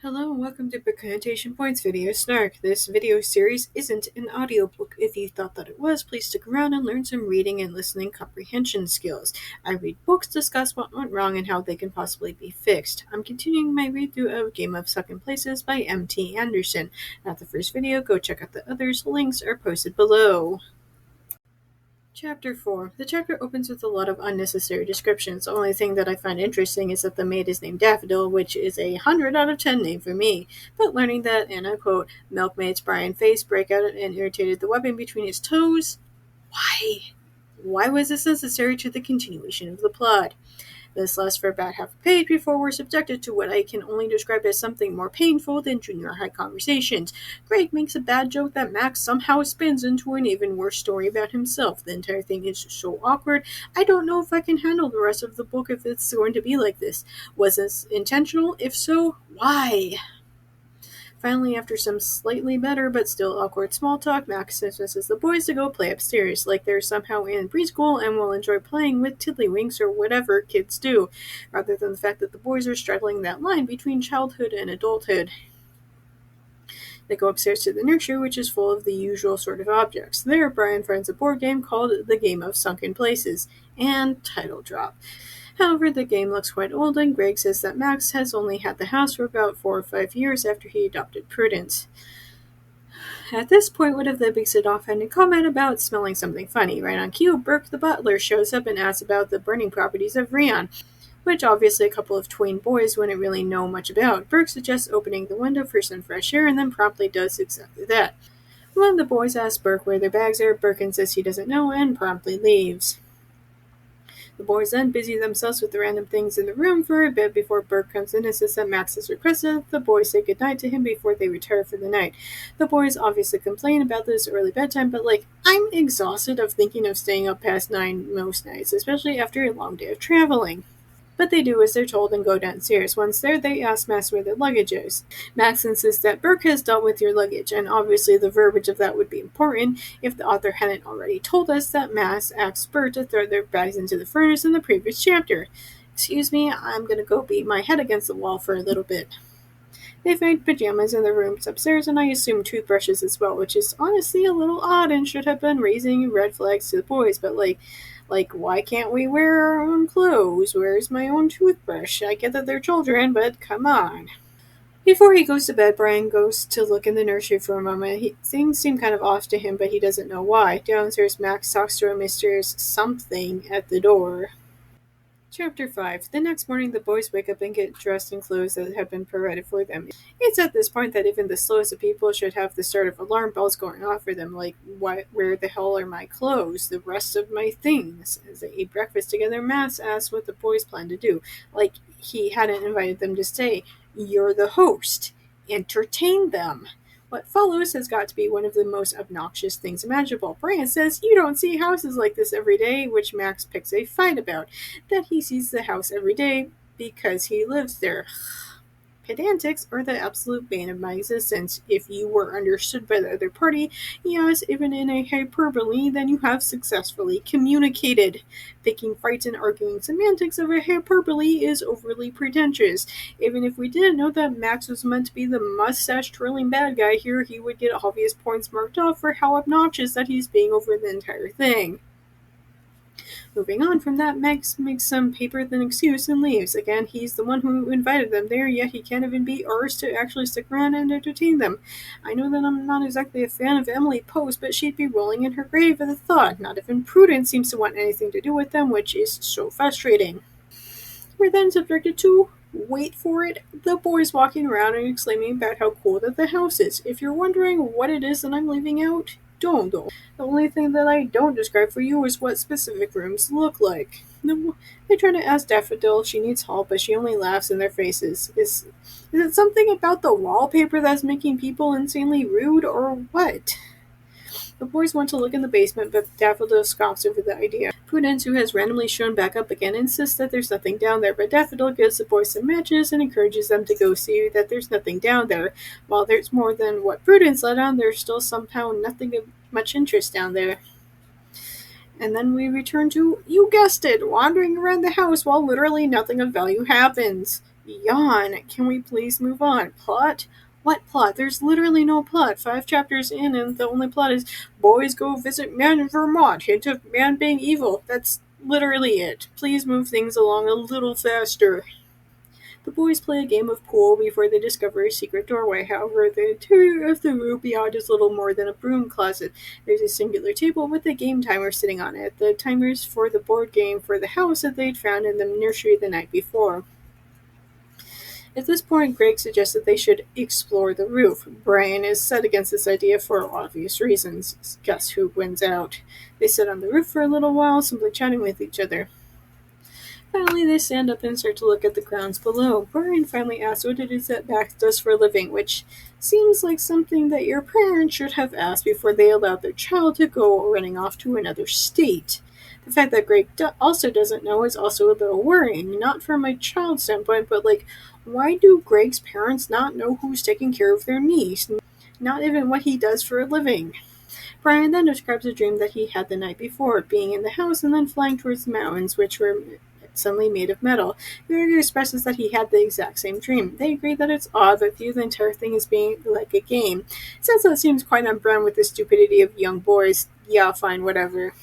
Hello and welcome to Comprehension Points video Snark. This video series isn't an audiobook. If you thought that it was, please stick around and learn some reading and listening comprehension skills. I read books, discuss what went wrong and how they can possibly be fixed. I'm continuing my read through of Game of Sunken Places by M.T. Anderson. Not the first video, go check out the others. Links are posted below. Chapter 4. The chapter opens with a lot of unnecessary descriptions. The only thing that I find interesting is that the maid is named Daffodil, which is a 100 out of 10 name for me. But learning that, and I quote, Milkmaid's Brian face break out and irritated the webbing between his toes. Why? Why was this necessary to the continuation of the plot? This lasts for about half a page before we're subjected to what I can only describe as something more painful than junior high conversations. Greg makes a bad joke that Max somehow spins into an even worse story about himself. The entire thing is so awkward. I don't know if I can handle the rest of the book if it's going to be like this. Was this intentional? If so, why? Finally, after some slightly better but still awkward small talk, Max dismisses the boys to go play upstairs, like they're somehow in preschool and will enjoy playing with tiddlywinks or whatever kids do, rather than the fact that the boys are straddling that line between childhood and adulthood. They go upstairs to the nursery, which is full of the usual sort of objects. There, Brian finds a board game called the Game of Sunken Places, and title drop. However, the game looks quite old, and Greg says that Max has only had the house for about 4 or 5 years after he adopted Prudence. At this point, one of them makes an offhanded comment about smelling something funny. Right on cue, Burke the butler shows up and asks about the burning properties of Rion, which obviously a couple of tween boys wouldn't really know much about. Burke suggests opening the window for some fresh air and then promptly does exactly that. When the boys ask Burke where their bags are, Burke insists he doesn't know and promptly leaves. The boys then busy themselves with the random things in the room for a bit before Burke comes in and says that Max has requested that the boys say goodnight to him before they retire for the night. The boys obviously complain about this early bedtime, but I'm exhausted of thinking of staying up past 9 most nights, especially after a long day of traveling. But they do as they're told and go downstairs. Once there, they ask Max where their luggage is. Max insists that Burke has dealt with your luggage, and obviously the verbiage of that would be important if the author hadn't already told us that Max asked Burke to throw their bags into the furnace in the previous chapter. Excuse me, I'm gonna go beat my head against the wall for a little bit. They find pajamas in the rooms upstairs, and I assume toothbrushes as well, which is honestly a little odd and should have been raising red flags to the boys, but why can't we wear our own clothes? Where's my own toothbrush? I get that they're children, but come on. Before he goes to bed, Brian goes to look in the nursery for a moment. Things seem kind of off to him, but he doesn't know why. Downstairs, Max talks to a mysterious something at the door. Chapter 5. The next morning, the boys wake up and get dressed in clothes that have been provided for them. It's at this point that even the slowest of people should have the start of alarm bells going off for them, where the hell are my clothes, the rest of my things? As they eat breakfast together, Max asks what the boys plan to do, like he hadn't invited them to stay. You're the host. Entertain them. What follows has got to be one of the most obnoxious things imaginable. Brian says, you don't see houses like this every day, which Max picks a fight about. That he sees the house every day because he lives there. Pedantics are the absolute bane of my existence. If you were understood by the other party, yes, even in a hyperbole, then you have successfully communicated. Picking fights and arguing semantics of a hyperbole is overly pretentious. Even if we didn't know that Max was meant to be the mustache-twirling bad guy here, he would get obvious points marked off for how obnoxious that he's being over the entire thing. Moving on from that, Max makes some paper-thin excuse and leaves. Again, he's the one who invited them there, yet he can't even be arsed to actually stick around and entertain them. I know that I'm not exactly a fan of Emily Post, but she'd be rolling in her grave at the thought. Not even Prudence seems to want anything to do with them, which is so frustrating. We're then subjected to, wait for it, the boys walking around and exclaiming about how cool that the house is. If you're wondering what it is that I'm leaving out, don't. The only thing that I don't describe for you is what specific rooms look like. They try to ask Daffodil if she needs help, but she only laughs in their faces. Is it something about the wallpaper that's making people insanely rude, or what? The boys want to look in the basement, but Daffodil scoffs over the idea. Prudence, who has randomly shown back up again, insists that there's nothing down there, but Daffodil gives the boys some matches and encourages them to go see that there's nothing down there. While there's more than what Prudence let on, there's still somehow nothing of much interest down there. And then we return to, you guessed it, wandering around the house while literally nothing of value happens. Yawn. Can we please move on? Plot? What plot? There's literally no plot. 5 chapters in, and the only plot is boys go visit man in Vermont. Hint of man being evil. That's literally it. Please move things along a little faster. The boys play a game of pool before they discover a secret doorway. However, the interior of the room beyond is little more than a broom closet. There's a singular table with a game timer sitting on it. The timer's for the board game for the house that they'd found in the nursery the night before. At this point, Greg suggests that they should explore the roof. Brian is set against this idea for obvious reasons. Guess who wins out? They sit on the roof for a little while, simply chatting with each other. Finally, they stand up and start to look at the grounds below. Brian finally asks what it is that Max does for a living, which seems like something that your parents should have asked before they allowed their child to go running off to another state. The fact that Greg also doesn't know is also a little worrying, not from a child's standpoint, but why do Greg's parents not know who's taking care of their niece? Not even what he does for a living. Brian then describes a dream that he had the night before, being in the house and then flying towards the mountains, which were suddenly made of metal. Gregor expresses that he had the exact same dream. They agree that it's odd, but view the entire thing as being like a game. Since that seems quite on brand with the stupidity of young boys, yeah, fine, whatever.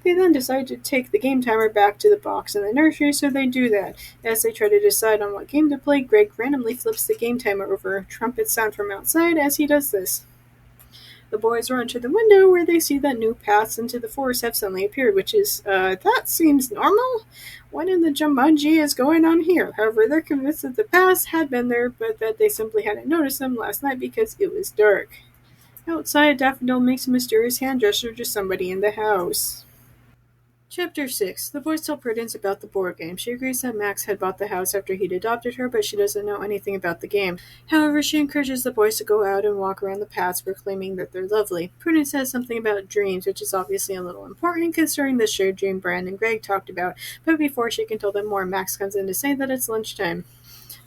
They then decide to take the game timer back to the box in the nursery, so they do that. As they try to decide on what game to play, Greg randomly flips the game timer over. Trumpets sound from outside as he does this. The boys run to the window where they see that new paths into the forest have suddenly appeared, which is, that seems normal? What in the Jumanji is going on here? However, they're convinced that the paths had been there, but that they simply hadn't noticed them last night because it was dark. Outside, Daffodil makes a mysterious hand gesture to somebody in the house. Chapter 6. The boys tell Prudence about the board game. She agrees that Max had bought the house after he'd adopted her, but she doesn't know anything about the game. However, she encourages the boys to go out and walk around the paths, proclaiming that they're lovely. Prudence says something about dreams, which is obviously a little important considering the shared dream Brian and Greg talked about, but before she can tell them more, Max comes in to say that it's lunchtime.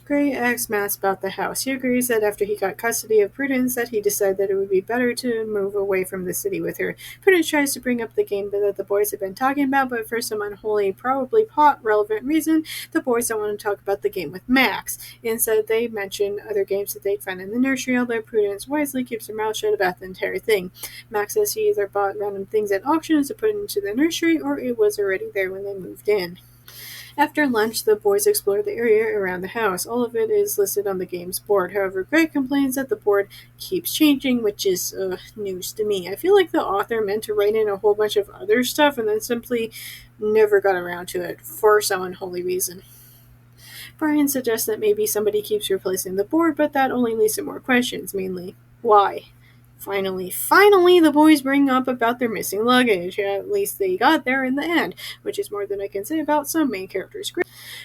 Gray asks Max about the house. He agrees that after he got custody of Prudence, that he decided that it would be better to move away from the city with her. Prudence tries to bring up the game that the boys have been talking about, but for some unholy, probably plot-relevant reason, the boys don't want to talk about the game with Max. Instead, they mention other games that they'd find in the nursery, although Prudence wisely keeps her mouth shut about the entire thing. Max says he either bought random things at auctions to put into the nursery, or it was already there when they moved in. After lunch, the boys explore the area around the house. All of it is listed on the game's board. However, Greg complains that the board keeps changing, which is news to me. I feel like the author meant to write in a whole bunch of other stuff and then simply never got around to it for some unholy reason. Brian suggests that maybe somebody keeps replacing the board, but that only leads to more questions, mainly why. Finally, the boys bring up about their missing luggage. At least they got there in the end, which is more than I can say about some main characters.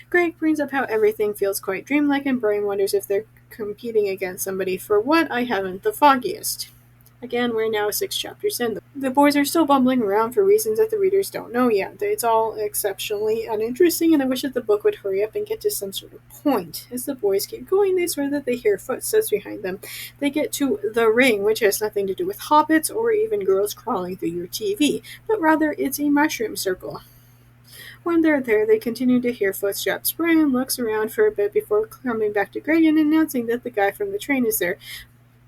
Greg brings up how everything feels quite dreamlike, and Brian wonders if they're competing against somebody. For what, I haven't the foggiest. Again, we're now 6 chapters in. The boys are still bumbling around for reasons that the readers don't know yet. It's all exceptionally uninteresting, and I wish that the book would hurry up and get to some sort of point. As the boys keep going, they swear that they hear footsteps behind them. They get to the ring, which has nothing to do with hobbits or even girls crawling through your TV, but rather it's a mushroom circle. When they're there, they continue to hear footsteps. Brian looks around for a bit before coming back to Greg and announcing that the guy from the train is there,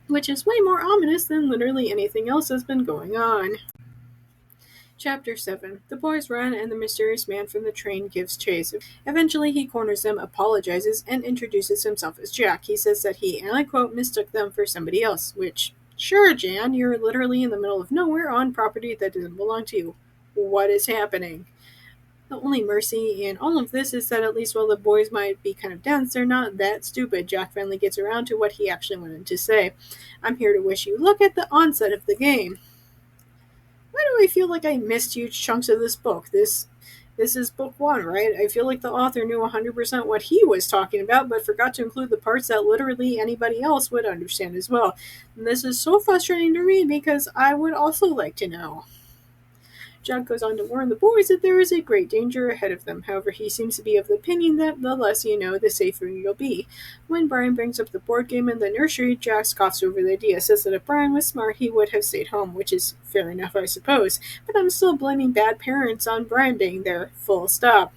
which is way more ominous than literally anything else that's been going on. Chapter 7. The boys run, and the mysterious man from the train gives chase. Eventually, he corners them, apologizes, and introduces himself as Jack. He says that he, and I quote, mistook them for somebody else, which, sure, Jan, you're literally in the middle of nowhere on property that doesn't belong to you. What is happening? The only mercy in all of this is that at least while the boys might be kind of dense, they're not that stupid. Jack finally gets around to what he actually wanted to say. I'm here to wish you luck at the onset of the game. Why do I feel like I missed huge chunks of this book? This is book 1, right? I feel like the author knew 100% what he was talking about, but forgot to include the parts that literally anybody else would understand as well. And this is so frustrating to read because I would also like to know. Jack goes on to warn the boys that there is a great danger ahead of them. However, he seems to be of the opinion that the less you know, the safer you'll be. When Brian brings up the board game in the nursery, Jack scoffs over the idea, says that if Brian was smart, he would have stayed home, which is fair enough, I suppose. But I'm still blaming bad parents on Brian being there, full stop.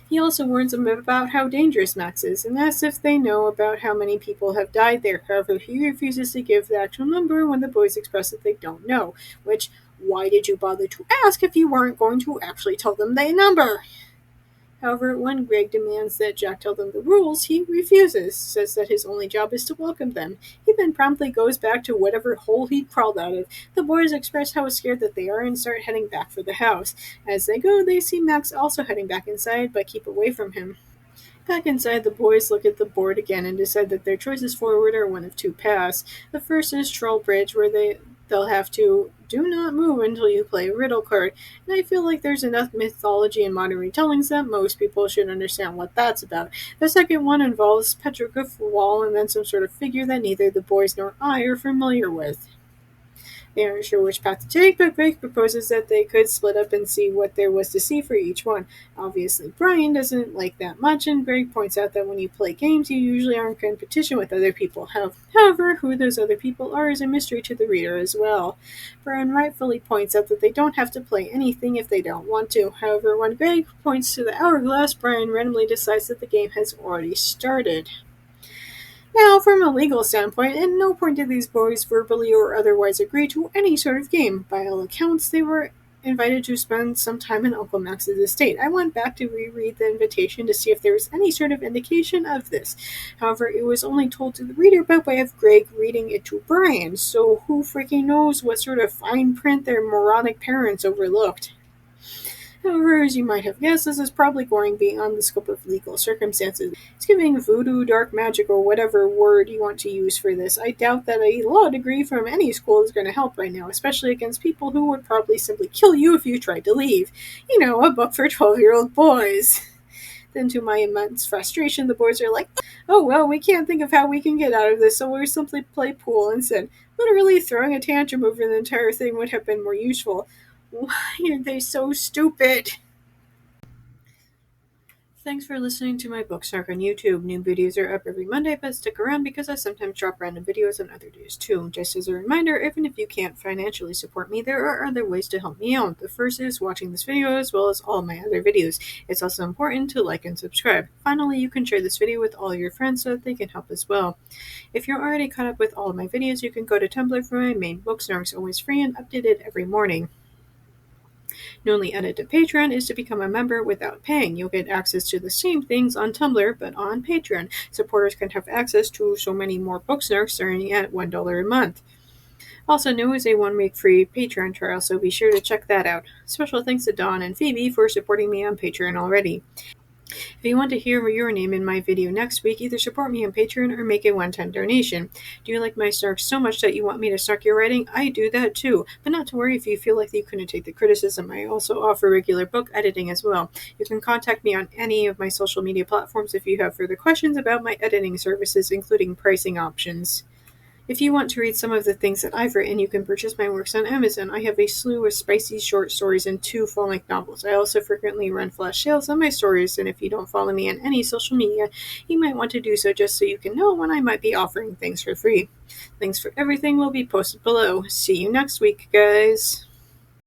He also warns them about how dangerous Max is and asks if they know about how many people have died there. However, he refuses to give the actual number when the boys express that they don't know, which, why did you bother to ask if you weren't going to actually tell them the number? However, when Greg demands that Jack tell them the rules, he refuses, says that his only job is to welcome them. He then promptly goes back to whatever hole he'd crawled out of. The boys express how scared that they are and start heading back for the house. As they go, they see Max also heading back inside, but keep away from him. Back inside, the boys look at the board again and decide that their choices forward are one of two paths. The first is Troll Bridge, where they'll have to do not move until you play a riddle card, and I feel like there's enough mythology and modern retellings that most people should understand what that's about. The second one involves petroglyph wall and then some sort of figure that neither the boys nor I are familiar with. They aren't sure which path to take, but Greg proposes that they could split up and see what there was to see for each one. Obviously, Brian doesn't like that much, and Greg points out that when you play games, you usually are in competition with other people. However, who those other people are is a mystery to the reader as well. Brian rightfully points out that they don't have to play anything if they don't want to. However, when Greg points to the hourglass, Brian randomly decides that the game has already started. Now, from a legal standpoint, at no point did these boys verbally or otherwise agree to any sort of game. By all accounts, they were invited to spend some time in Uncle Max's estate. I went back to reread the invitation to see if there was any sort of indication of this. However, it was only told to the reader by way of Greg reading it to Brian, so who freaking knows what sort of fine print their moronic parents overlooked. However, as you might have guessed, this is probably going beyond the scope of legal circumstances. It's giving voodoo, dark magic, or whatever word you want to use for this. I doubt that a law degree from any school is going to help right now, especially against people who would probably simply kill you if you tried to leave. You know, a book for 12-year-old boys. Then, to my immense frustration, the boys are like, oh, well, we can't think of how we can get out of this, so we'll simply play pool instead. Literally throwing a tantrum over the entire thing would have been more useful. Why are they so stupid? Thanks for listening to my book Snark on YouTube. New videos are up every Monday, but stick around because I sometimes drop random videos on other days too. Just as a reminder, even if you can't financially support me, there are other ways to help me out. The first is watching this video as well as all my other videos. It's also important to like and subscribe. Finally, you can share this video with all your friends so that they can help as well. If you're already caught up with all of my videos, you can go to Tumblr for my main book. Snark's always free and updated every morning. The only edit to Patreon is to become a member without paying. You'll get access to the same things on Tumblr, but on Patreon. Supporters can have access to so many more book snarks starting at $1 a month. Also, new is a 1-week free Patreon trial, so be sure to check that out. Special thanks to Dawn and Phoebe for supporting me on Patreon already. If you want to hear your name in my video next week, either support me on Patreon or make a one-time donation. Do you like my snarks so much that you want me to snark your writing? I do that too, but not to worry if you feel like you couldn't take the criticism. I also offer regular book editing as well. You can contact me on any of my social media platforms if you have further questions about my editing services, including pricing options. If you want to read some of the things that I've written, you can purchase my works on Amazon. I have a slew of spicy short stories and 2 full-length novels. I also frequently run flash sales on my stories, and if you don't follow me on any social media, you might want to do so just so you can know when I might be offering things for free. Links for everything will be posted below. See you next week, guys.